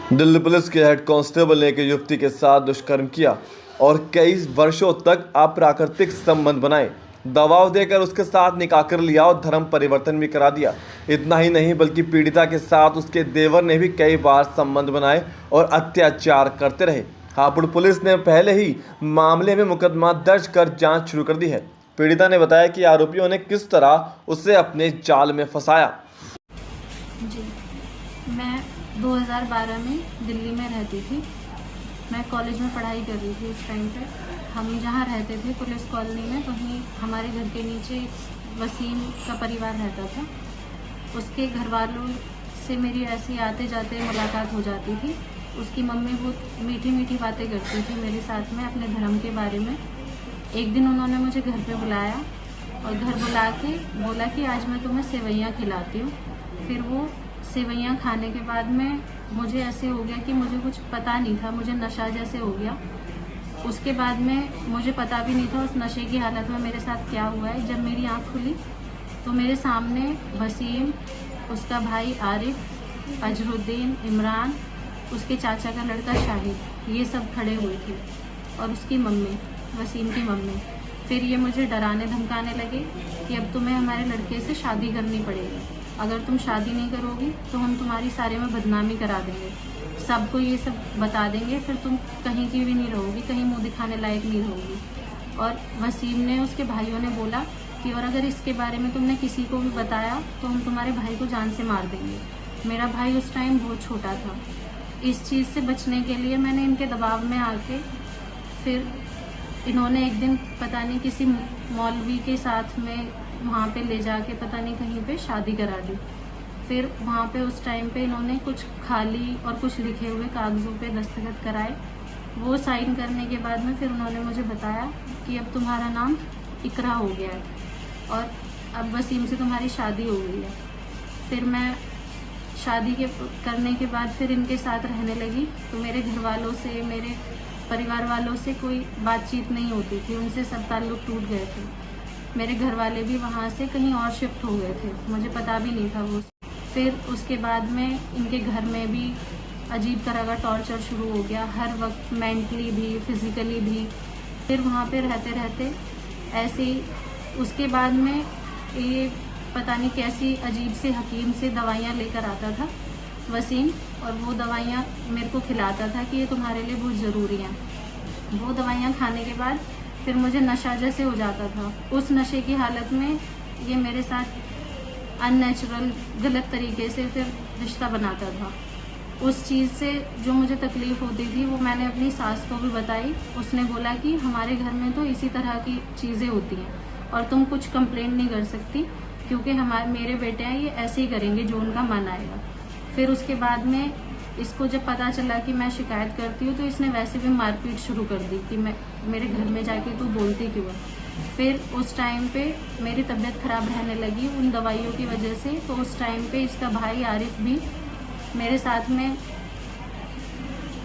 Delhi police के head constable ने एक युवती के साथ दुष्कर्म किया और कई वर्षों तक अप्राकृतिक संबंध बनाए, दबाव देकर उसके साथ निकाह कर लिया और धर्म परिवर्तन भी करा दिया। इतना ही नहीं बल्कि पीड़िता के साथ उसके देवर ने भी कई बार संबंध बनाए और अत्याचार करते रहे। हापुड़ पुलिस ने पहले ही मामले में मुकदमा दर्ज कर जांच शुरू कर दी है। पीड़िता ने बताया कि आरोपियों ने किस तरह उसे अपने जाल में फंसाया। जी, मैं 2012 में दिल्ली में रहती थी। मैं कॉलेज में पढ़ाई कर रही थी उस टाइम पे। हम जहाँ रहते थे पुलिस कॉलोनी में, वहीं हमारे घर के नीचे वसीम का परिवार रहता था। उसके घर वालों से मेरी ऐसी आते जाते मुलाकात हो जाती थी। उसकी मम्मी बहुत मीठी मीठी बातें करती थी मेरे साथ में अपने धर्म के बारे में। एक दिन उन्होंने मुझे घर पे बुलाया और घर बुला के बोला कि आज मैं तुम्हें सेवइयाँ खिलाती हूँ। फिर वो सेवइयाँ खाने के बाद में मुझे ऐसे हो गया कि मुझे कुछ पता नहीं था, मुझे नशा जैसे हो गया। उसके बाद में मुझे पता भी नहीं था उस नशे की हालत में मेरे साथ क्या हुआ है। जब मेरी आँख खुली तो मेरे सामने वसीम, उसका भाई आरिफ, अजरुद्दीन, इमरान, उसके चाचा का लड़का शाहिद, ये सब खड़े हुए थे और उसकी मम्मी, वसीम की मम्मी। फिर ये मुझे डराने धमकाने लगे कि अब तुम्हें हमारे लड़के से शादी करनी पड़ेगी, अगर तुम शादी नहीं करोगी तो हम तुम्हारी सारे में बदनामी करा देंगे, सबको ये सब बता देंगे, फिर तुम कहीं की भी नहीं रहोगी, कहीं मुंह दिखाने लायक नहीं रहोगी। और वसीम ने, उसके भाइयों ने बोला कि और अगर इसके बारे में तुमने किसी को भी बताया तो हम तुम्हारे भाई को जान से मार देंगे। मेरा भाई उस टाइम बहुत छोटा था। इस चीज़ से बचने के लिए मैंने इनके दबाव में आके, फिर इन्होंने एक दिन पता नहीं किसी मौलवी के साथ में वहाँ पे ले जाके पता नहीं कहीं पे शादी करा दी। फिर वहाँ पे उस टाइम पे इन्होंने कुछ खाली और कुछ लिखे हुए कागज़ों पे दस्तखत कराए। वो साइन करने के बाद में फिर उन्होंने मुझे बताया कि अब तुम्हारा नाम इकरा हो गया है और अब वसीम से तुम्हारी शादी हो गई है। फिर मैं शादी करने के बाद फिर इनके साथ रहने लगी तो मेरे घर वालों से, मेरे परिवार वालों से कोई बातचीत नहीं होती थी, उनसे सब ताल्लुक टूट गए थे। मेरे घर वाले भी वहाँ से कहीं और शिफ्ट हो गए थे, मुझे पता भी नहीं था वो। फिर उसके बाद में इनके घर में भी अजीब तरह का टॉर्चर शुरू हो गया, हर वक्त मेंटली भी, फिजिकली भी। फिर वहाँ पे रहते रहते ऐसे ही उसके बाद में ये पता नहीं कैसी अजीब से हकीम से दवाइयाँ लेकर आता था वसीम, और वो दवाइयाँ मेरे को खिलाता था कि ये तुम्हारे लिए बहुत ज़रूरी हैं। वो दवाइयाँ खाने के बाद फिर मुझे नशा जैसे हो जाता था। उस नशे की हालत में ये मेरे साथ अननेचुरल, गलत तरीके से फिर रिश्ता बनाता था। उस चीज़ से जो मुझे तकलीफ़ होती थी वो मैंने अपनी सास को भी बताई। उसने बोला कि हमारे घर में तो इसी तरह की चीज़ें होती हैं और तुम कुछ कंप्लेंट नहीं कर सकती क्योंकि मेरे बेटे हैं, ये ऐसे ही करेंगे जो उनका मन आएगा। फिर उसके बाद में इसको जब पता चला कि मैं शिकायत करती हूँ तो इसने वैसे भी मारपीट शुरू कर दी कि मैं मेरे घर में जाके तू बोलती क्यों है। फिर उस टाइम पे मेरी तबीयत ख़राब रहने लगी उन दवाइयों की वजह से। तो उस टाइम पे इसका भाई आरिफ भी मेरे साथ में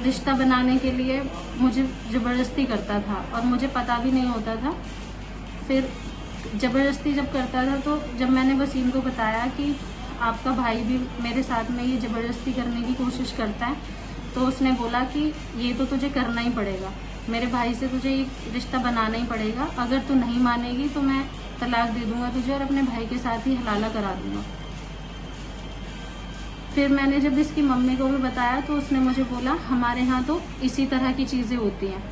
रिश्ता बनाने के लिए मुझे ज़बरदस्ती करता था और मुझे पता भी नहीं होता था। फिर ज़बरदस्ती जब करता था तो जब मैंने वसीम को बताया कि आपका भाई भी मेरे साथ में ये ज़बरदस्ती करने की कोशिश करता है, तो उसने बोला कि ये तो तुझे करना ही पड़ेगा, मेरे भाई से तुझे ये रिश्ता बनाना ही पड़ेगा, अगर तू नहीं मानेगी तो मैं तलाक दे दूंगा तुझे और अपने भाई के साथ ही हलाला करा दूंगा। फिर मैंने जब इसकी मम्मी को भी बताया तो उसने मुझे बोला हमारे यहाँ तो इसी तरह की चीज़ें होती हैं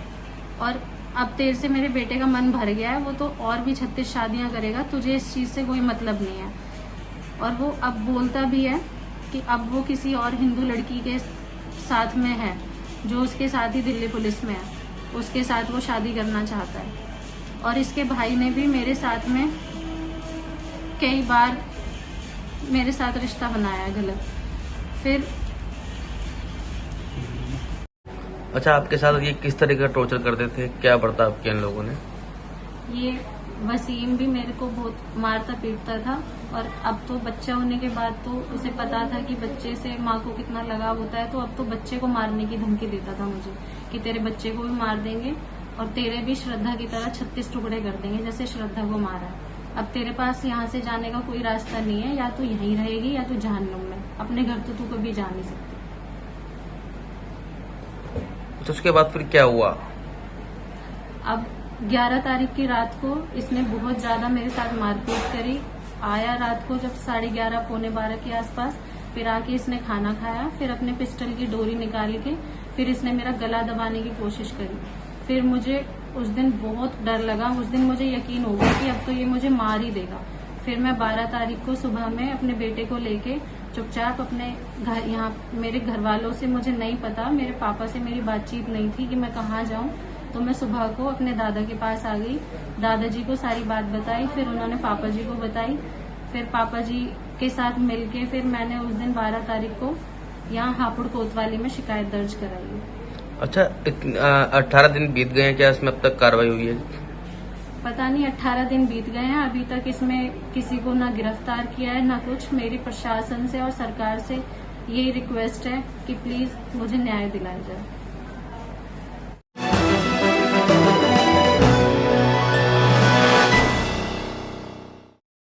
और अब तेरे से मेरे बेटे का मन भर गया है, वो तो और भी 36 शादियाँ करेगा, तुझे इस चीज़ से कोई मतलब नहीं है। और वो अब बोलता भी है कि अब वो किसी और हिंदू लड़की के साथ में है जो उसके साथ ही दिल्ली पुलिस में है, उसके साथ वो शादी करना चाहता है। और इसके भाई ने भी मेरे साथ में कई बार मेरे साथ रिश्ता बनाया गलत। फिर अच्छा, आपके साथ ये किस तरह का टॉर्चर करते थे, क्या बर्ताव किया इन लोगों ने? ये वसीम भी मेरे को बहुत मारता पीटता था और अब तो बच्चा होने के बाद तो उसे पता था कि बच्चे से माँ को कितना लगाव होता है, तो अब तो बच्चे को मारने की धमकी देता था मुझे कि तेरे बच्चे को भी मार देंगे और तेरे भी श्रद्धा की तरह 36 टुकड़े कर देंगे जैसे श्रद्धा को मारा है। अब तेरे पास यहाँ से जाने का कोई रास्ता नहीं है, या तू यहीं रहेगी या तू जहन्नुम में, अपने घर तो तू कभी जा नहीं सकती। अच्छा, उसके बाद फिर क्या हुआ? अब 11 तारीख की रात को इसने बहुत ज्यादा मेरे साथ मारपीट करी। आया रात को जब 11:30 पौने 12 के आसपास, फिर आके इसने खाना खाया, फिर अपने पिस्टल की डोरी निकाल के फिर इसने मेरा गला दबाने की कोशिश करी। फिर मुझे उस दिन बहुत डर लगा। उस दिन मुझे यकीन हो गया कि अब तो ये मुझे मार ही देगा। फिर मैं 12 तारीख को सुबह में अपने बेटे को लेके चुपचाप अपने घर, यहाँ मेरे घर वालों से मुझे नहीं पता, मेरे पापा से मेरी बातचीत नहीं थी कि मैं कहाँ जाऊँ, तो मैं सुबह को अपने दादा के पास आ गई। दादाजी को सारी बात बताई, फिर उन्होंने पापा जी को बताई। फिर पापा जी के साथ मिलके फिर मैंने उस दिन 12 तारीख को यहाँ हापुड़ कोतवाली में शिकायत दर्ज कराई। अच्छा, 18 दिन बीत गए हैं, क्या इसमें अब तक कार्रवाई हुई है? पता नहीं, 18 दिन बीत गए हैं, अभी तक इसमें किसी को ना गिरफ्तार किया है ना कुछ। मेरी प्रशासन से और सरकार से यही रिक्वेस्ट है कि प्लीज मुझे न्याय दिलाया जाए।